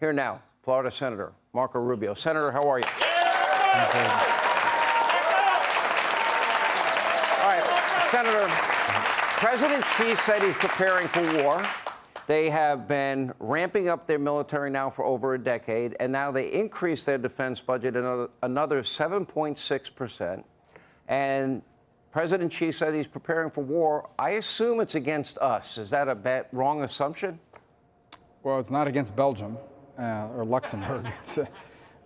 Here now, Florida Senator Marco Rubio. Senator, how are you? All right, Senator, President Xi said he's preparing for war. They have been ramping up their military now for over a decade, and now they increased their defense budget another 7.6%. And President Xi said he's preparing for war. I assume it's against us. Is that a wrong assumption? Well, it's not against Belgium or Luxembourg.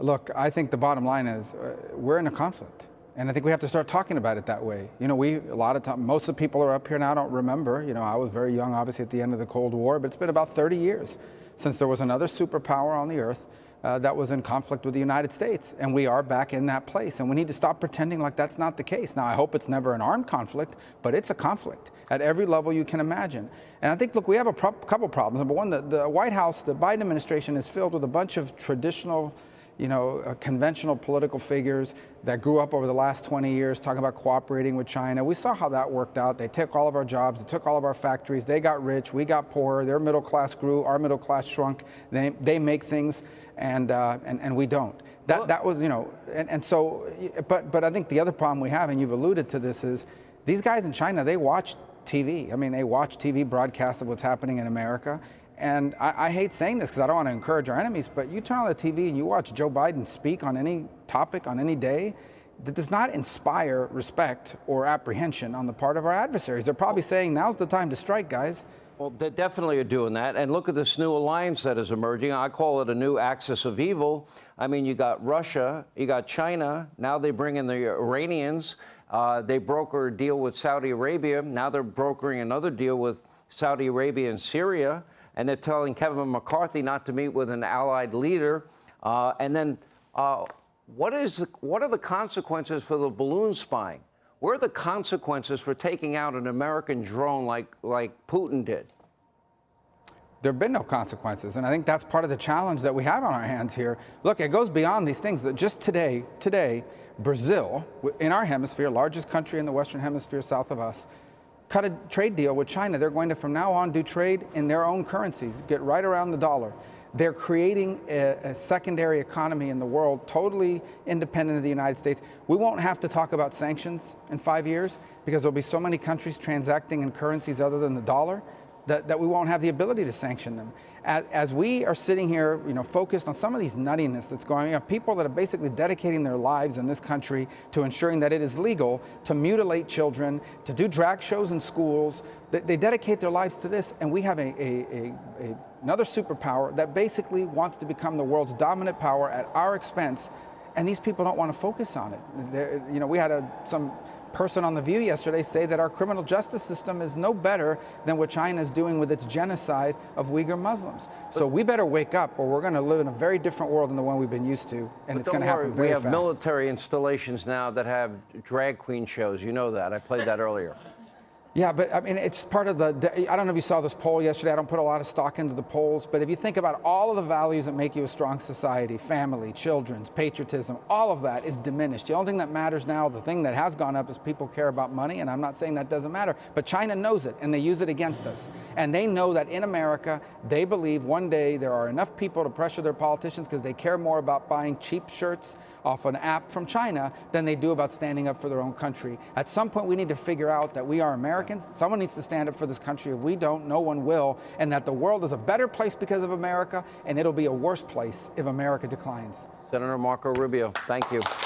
Look, I think the bottom line is we're in a conflict. And I think we have to start talking about it that way. You know, a lot of time, most of the people who are up here now don't remember. You know, I was very young, obviously, at the end of the Cold War, but it's been about 30 years since there was another superpower on the earth that was in conflict with the United States. And we are back in that place. And we need to stop pretending like that's not the case. Now, I hope it's never an armed conflict, but it's a conflict at every level you can imagine. And I think, look, we have a couple problems. Number one, the White House, the Biden administration is filled with a bunch of traditional, conventional political figures that grew up over the last 20 years talking about cooperating with China. We saw how that worked out. They took all of our jobs. They took all of our factories. They got rich. We got poorer. Their middle class grew. Our middle class shrunk. They make things, and we don't. That was, and so, but I think the other problem we have, and you've alluded to this, is these guys in China, they watch TV. I mean, they watch TV broadcasts of what's happening in America. And I hate saying this because I don't want to encourage our enemies, but you turn on the TV and you watch Joe Biden speak on any topic, on any day, that does not inspire respect or apprehension on the part of our adversaries. They're probably saying, now's the time to strike, guys. Well, they definitely are doing that. And look at this new alliance that is emerging. I call it a new axis of evil. I mean, you got Russia, you got China. Now they bring in the Iranians. They broker a deal with Saudi Arabia. Now they're brokering another deal with Saudi Arabia and Syria. And they're telling Kevin McCarthy not to meet with an allied leader. And then what are the consequences for the balloon spying? What are the consequences for taking out an American drone like Putin did? There have been no consequences. And I think that's part of the challenge that we have on our hands here. Look, it goes beyond these things. Just today, Brazil, in our hemisphere, largest country in the Western Hemisphere south of us, cut a trade deal with China. They're going to, from now on, do trade in their own currencies, get right around the dollar. They're creating a secondary economy in the world, totally independent of the United States. We won't have to talk about sanctions in 5 years because there'll be so many countries transacting in currencies other than the dollar that we won't have the ability to sanction them. As we are sitting here, focused on some of these nuttiness that's going on, people that are basically dedicating their lives in this country to ensuring that it is legal to mutilate children, to do drag shows in schools. They dedicate their lives to this, and we have another superpower that basically wants to become the world's dominant power at our expense, and these people don't want to focus on it. We had some person on The View yesterday say that our criminal justice system is no better than what China is doing with its genocide of Uyghur Muslims. So we better wake up, or we're going to live in a very different world than the one we've been used to, and it's going to happen very fast. We have military installations now that have drag queen shows. You know that. I played that earlier. Yeah, but I mean, it's part of I don't know if you saw this poll yesterday. I don't put a lot of stock into the polls, but if you think about all of the values that make you a strong society, family, children's, patriotism, all of that is diminished. The only thing that matters now, the thing that has gone up, is people care about money, and I'm not saying that doesn't matter, but China knows it, and they use it against us. And they know that in America, they believe one day there are enough people to pressure their politicians because they care more about buying cheap shirts off an app from China than they do about standing up for their own country. At some point, we need to figure out that we are Americans. Someone needs to stand up for this country. If we don't, no one will. And that the world is a better place because of America, and it'll be a worse place if America declines. Senator Marco Rubio, thank you.